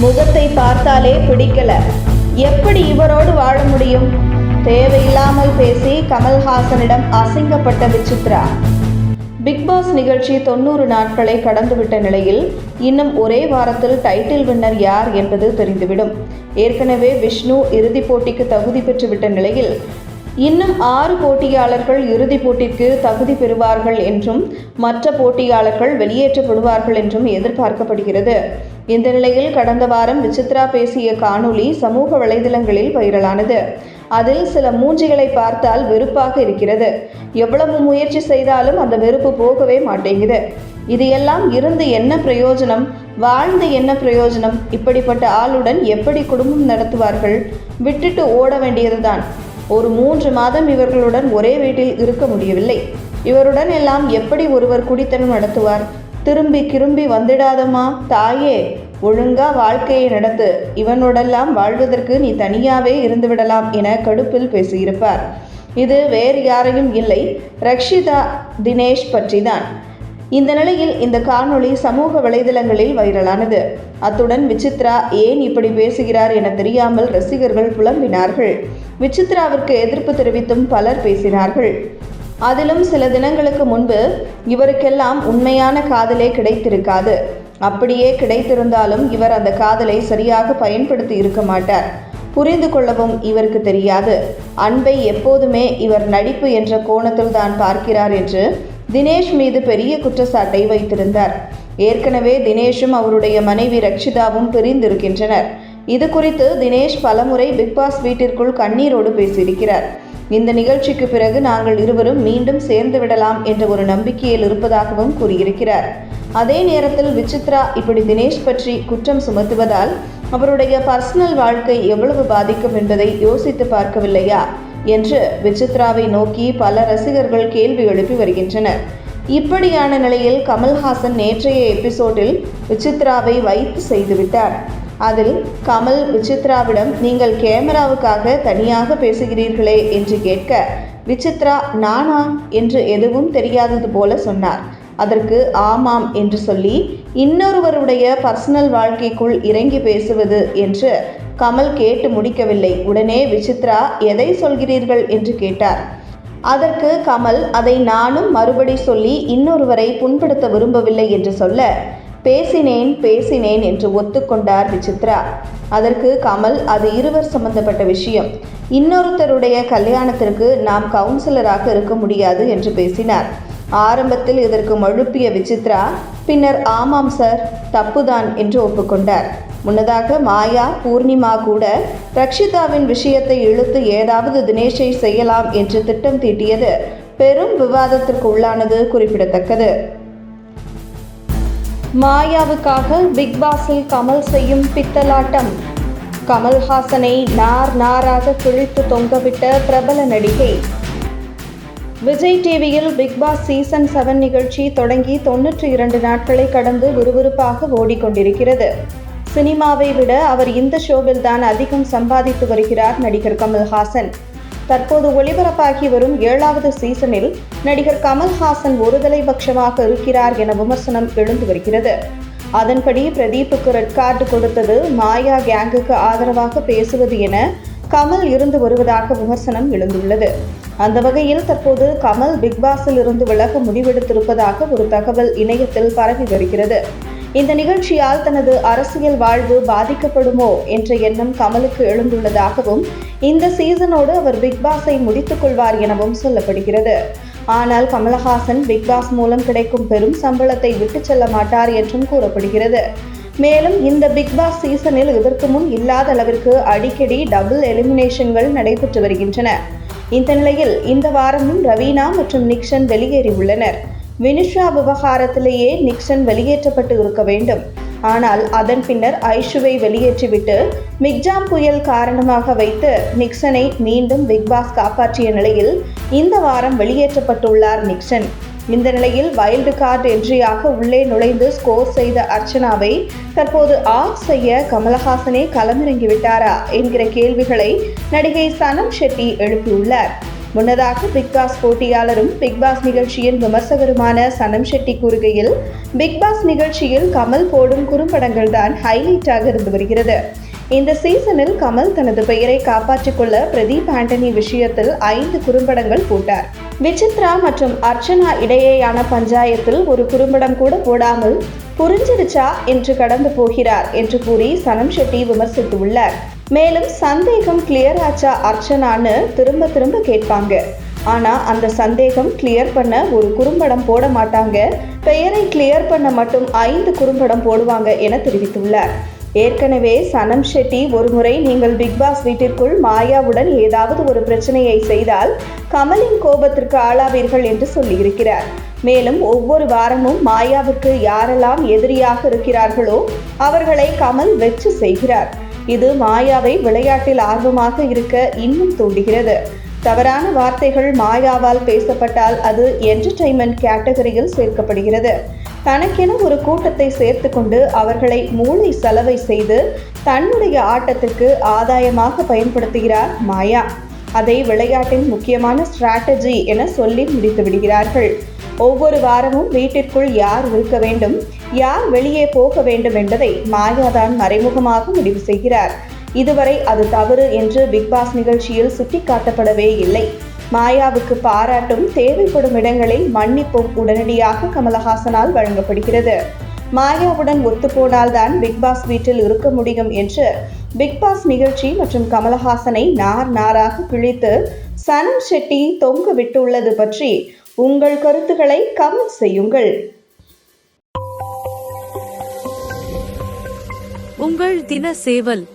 முகத்தை பார்த்தாலே பிடிக்கல, எப்படி இவரோடு வாழ முடியும்? தேவையில்லாமல் பேசி கமல்ஹாசனிடம் அசிங்கப்பட்ட விசித்ரா. பிக்பாஸ் நிகழ்ச்சி 90 நாட்களை கடந்துவிட்ட நிலையில் இன்னும் ஒரே வாரத்தில் டைட்டில் வின்னர் யார் என்பது தெரிந்துவிடும். ஏற்கனவே விஷ்ணு இறுதிப் போட்டிக்கு தகுதி பெற்றுவிட்ட நிலையில் இன்னும் 6 போட்டியாளர்கள் இறுதிப் போட்டிக்கு தகுதி பெறுவார்கள் என்றும் மற்ற போட்டியாளர்கள் வெளியேற்றப்படுவார்கள் என்றும் எதிர்பார்க்கப்படுகிறது. இந்த நிலையில் கடந்த வாரம் விசித்ரா பேசிய காணொளி சமூக வலைதளங்களில் வைரலானது. அதில் சில மூஞ்சிகளை பார்த்தால் வெறுப்பாக இருக்கிறது. எவ்வளவு முயற்சி செய்தாலும் அந்த வெறுப்பு போகவே மாட்டேங்குது. இது எல்லாம் இருந்து என்ன பிரயோஜனம்? வாழ்ந்து என்ன பிரயோஜனம்? இப்படிப்பட்ட ஆளுடன் எப்படி குடும்பம் நடத்துவார்கள்? விட்டுட்டு ஓட வேண்டியதுதான். ஒரு 3 மாதம் இவர்களுடன் ஒரே வீட்டில் இருக்க முடியவில்லை. இவருடன் எல்லாம் எப்படி ஒருவர் குடித்தனம் நடத்துவார்? திரும்பி வந்துடாதம்மா தாயே, ஒழுங்கா வாழ்க்கையை நடத்து, இவனோடெல்லாம் வாழ்வதற்கு நீ தனியாவே இருந்துவிடலாம் என கடுப்பில் பேசியிருப்பார். இது வேறு யாரையும் இல்லை, ரக்ஷிதா தினேஷ் பற்றிதான். இந்த நிலையில் இந்த காணொளி சமூக வலைதளங்களில் வைரலானது. அத்துடன் விசித்ரா ஏன் இப்படி பேசுகிறார் என தெரியாமல் ரசிகர்கள் புலம்பினார்கள். விசித்ராவிற்கு எதிர்ப்பு தெரிவித்தும் பலர் பேசினார்கள். அதிலும் சில தினங்களுக்கு முன்பு இவருக்கெல்லாம் உண்மையான காதலே கிடைத்திருக்காது, அப்படியே கிடைத்திருந்தாலும் இவர் அந்த காதலை சரியாக பயன்படுத்தி இருக்க மாட்டார், புரிந்து கொள்ளவும் இவருக்கு தெரியாது, அன்பை எப்போதுமே இவர் நடிப்பு என்ற கோணத்தில் தான் பார்க்கிறார் என்று தினேஷ் மீது பெரிய குற்றச்சாட்டை வைத்திருந்தார். ஏற்கனவே தினேஷும் அவருடைய மனைவி ரக்ஷிதாவும் பிரிந்திருக்கின்றனர். இது குறித்து தினேஷ் பலமுறை பிக்பாஸ் வீட்டிற்குள் கண்ணீரோடு பேசியிருக்கிறார். இந்த நிகழ்ச்சிக்கு பிறகு நாங்கள் இருவரும் மீண்டும் சேர்ந்து விடலாம் என்ற ஒரு நம்பிக்கையில் இருப்பதாகவும் கூறியிருக்கிறார். அதே நேரத்தில் விசித்ரா இப்படி தினேஷ் பற்றி குற்றம் சுமத்துவதால் அவருடைய பர்சனல் வாழ்க்கை எவ்வளவு பாதிக்கும் என்பதை யோசித்து பார்க்கவில்லையா என்று விசித்ராவை நோக்கி பல ரசிகர்கள் கேள்வி எழுப்பி வருகின்றனர். இப்படியான நிலையில் கமல்ஹாசன் நேற்றைய எபிசோடில் விசித்ராவை வைத்து செய்துவிட்டார். அதில் கமல் விசித்ராவிடம் நீங்கள் கேமராவுக்காக தனியாக பேசுகிறீர்களே என்று கேட்க, விசித்ரா நானா என்று எதுவும் தெரியாதது போல சொன்னார். அதற்கு ஆமாம் என்று சொல்லி இன்னொருவருடைய பர்சனல் வாழ்க்கைக்குள் இறங்கி பேசுவது என்று கமல் கேட்டு முடிக்கவில்லை. உடனே விசித்ரா எதை சொல்கிறீர்கள் என்று கேட்டார். அதற்கு கமல் அதை நானும் மறுபடி சொல்லி இன்னொருவரை புண்படுத்த விரும்பவில்லை என்று சொல்ல, பேசினேன் என்று ஒத்துக்கொண்டார் விசித்ரா. அதற்கு கமல் அது இருவர் சம்பந்தப்பட்ட விஷயம், இன்னொருத்தருடைய கல்யாணத்திற்கு நாம் கவுன்சிலராக இருக்க முடியாது என்று பேசினார். ஆரம்பத்தில் இதற்கு மழுப்பிய விசித்ரா பின்னர் ஆமாம் சார், தப்புதான் என்று ஒப்புக்கொண்டார். முன்னதாக மாயா, பூர்ணிமா கூட ரக்ஷிதாவின் விஷயத்தை இழுத்து ஏதாவது தினேஷை செய்யலாம் என்று திட்டம் தீட்டியது பெரும் விவாதத்திற்கு உள்ளானது குறிப்பிடத்தக்கது. மாயாவுக்காக பிக்பாஸில் கமல் செய்யும் பித்தலாட்டம். கமல்ஹாசனை நாராக கிழித்து தொங்கவிட்ட பிரபல நடிகை. விஜய் டிவியில் பிக்பாஸ் சீசன் 7 நிகழ்ச்சி தொடங்கி 92 நாட்களை கடந்து விறுவிறுப்பாக ஓடிக்கொண்டிருக்கிறது. சினிமாவை விட அவர் இந்த ஷோவில் தான் அதிகம் சம்பாதித்து வருகிறார் நடிகர் கமல்ஹாசன். தற்போது ஒளிபரப்பாகி வரும் 7வது சீசனில் நடிகர் கமல்ஹாசன் ஒருதலை பட்சமாக இருக்கிறார் என விமர்சனம் எழுந்து வருகிறது. அதன்படி பிரதீப்புக்கு ரெட் கார்டு கொடுத்தது மாயா கேங்குக்கு ஆதரவாக பேசுவது என கமல் இருந்து வருவதாக விமர்சனம் எழுந்துள்ளது. அந்த வகையில் தற்போது கமல் பிக்பாஸில் இருந்து விலக முடிவெடுத்திருப்பதாக ஒரு தகவல் இணையத்தில் பரவி வருகிறது. இந்த நிகழ்ச்சியால் தனது அரசியல் வாழ்வு பாதிக்கப்படுமோ என்ற எண்ணம் கமலுக்கு எழுந்துள்ளதாகவும் இந்த சீசனோடு அவர் பிக்பாஸை முடித்துக் கொள்வார் எனவும் சொல்லப்படுகிறது. ஆனால் கமலஹாசன் பிக்பாஸ் மூலம் கிடைக்கும் பெரும் சம்பளத்தை விட்டு செல்ல மாட்டார் என்றும் கூறப்படுகிறது. மேலும் இந்த பிக்பாஸ் சீசனில் இதற்கு முன் இல்லாத அளவிற்கு அடிக்கடி டபுள் எலிமினேஷன்கள் நடைபெற்று வருகின்றன. இந்த நிலையில் இந்த வாரமும் ரவீனா மற்றும் நிக்சன் வெளியேறியுள்ளனர். வினுஷா விவகாரத்திலேயே நிக்சன் வெளியேற்றப்பட்டு இருக்க வேண்டும். ஆனால் அதன் பின்னர் ஐஷுவை வெளியேற்றிவிட்டு மிக்ஜாம் புயல் காரணமாக வைத்து நிக்சனை மீண்டும் பிக்பாஸ் காப்பாற்றிய நிலையில் இந்த வாரம் வெளியேற்றப்பட்டுள்ளார் நிக்சன். இந்த நிலையில் வைல்டு கார்டு என்ட்ரியாக உள்ளே நுழைந்து ஸ்கோர் செய்த அர்ச்சனாவை தற்போது ஆஃப் செய்ய கமலஹாசனே களமிறங்கிவிட்டாரா என்கிற கேள்விகளை நடிகை சனம் ஷெட்டி எழுப்பியுள்ளார். முன்னதாக பிக் பாஸ் போட்டியாளரும் பிக் பாஸ் நிகழ்ச்சியின் விமர்சகருமான சனம் ஷெட்டி கூறுகையில், பிக் பாஸ் நிகழ்ச்சியில் கமல் போடும் குறும்படங்கள் தான் ஹைலைட்டாக இருந்து வருகிறது. இந்த சீசனில் கமல் தனது பெயரை காப்பாற்றிக் கொள்ள பிரதீப் ஆண்டனி விஷயத்தில் 5 குறும்படங்கள் போட்டார். விசித்ரா மற்றும் அர்ச்சனா இடையேயான பஞ்சாயத்தில் ஒரு குறும்படம் கூட போடாமல் புரிஞ்சிருச்சா என்று கடந்து போகிறார் என்று கூறி சனம் ஷெட்டி விமர்சித்துள்ளார். மேலும் சந்தேகம் கிளியர் ஆச்சா அர்ச்சனான்னு திரும்ப கேட்பாங்க. ஆனா அந்த சந்தேகம் கிளியர் பண்ண ஒரு குறும்படம் போட மாட்டாங்க. பெயரை கிளியர் பண்ண மட்டும் 5 குறும்படம் போடுவாங்க என தெரிவித்துள்ளார். ஏற்கனவே சனம் ஷெட்டி ஒருமுறை நீங்கள் பிக் பாஸ் வீட்டிற்குள் மாயாவுடன் ஏதாவது ஒரு பிரச்சனையை செய்தால் கமலின் கோபத்திற்கு ஆளாவீர்கள் என்று சொல்லியிருக்கிறார். மேலும் ஒவ்வொரு வாரமும் மாயாவுக்கு யாரெல்லாம் எதிரியாக இருக்கிறார்களோ அவர்களை கமல் வெச்சு செய்கிறார். இது மாயாவை விளையாட்டில் ஆர்வமாக இருக்க இன்னும் தூண்டுகிறது. தவறான வார்த்தைகள் மாயாவால் பேசப்பட்டால் அது என்டர்டெயின்மெண்ட் கேட்டகரியில் சேர்க்கப்படுகிறது. தனக்கென ஒரு கூட்டத்தை சேர்த்து கொண்டு அவர்களை மூளை செலவை செய்து தன்னுடைய ஆட்டத்திற்கு ஆதாயமாக பயன்படுத்துகிறார் மாயா. அதை விளையாட்டின் முக்கியமான ஸ்ட்ராட்டஜி என சொல்லி முடித்து விடுகிறார்கள். ஒவ்வொரு வாரமும் வீட்டிற்குள் யார் இருக்க வேண்டும், யார் வெளியே போக வேண்டும் என்பதை மாயாதான் மறைமுகமாக முடிவு செய்கிறார். இதுவரை அது தவறு என்று பிக் பாஸ் நிகழ்ச்சியில் சுட்டிக்காட்டப்படவே இல்லை. மாயாவுக்கு பாராட்டும், தேவைப்படும் இடங்களில் மன்னிப்பும் உடனடியாக கமலஹாசனால் வழங்கப்படுகிறது. மாயாவுடன் ஒத்துப்போனால்தான் பிக் பாஸ் வீட்டில் இருக்க முடியும் என்று பிக் பாஸ் நிகழ்ச்சி மற்றும் கமலஹாசனை நாராக கிழித்து சனம் ஷெட்டி தொங்க விட்டுள்ளது பற்றி உங்கள் கருத்துக்களை கமெண்ட் செய்யுங்கள். உங்கள் தின சேவல்.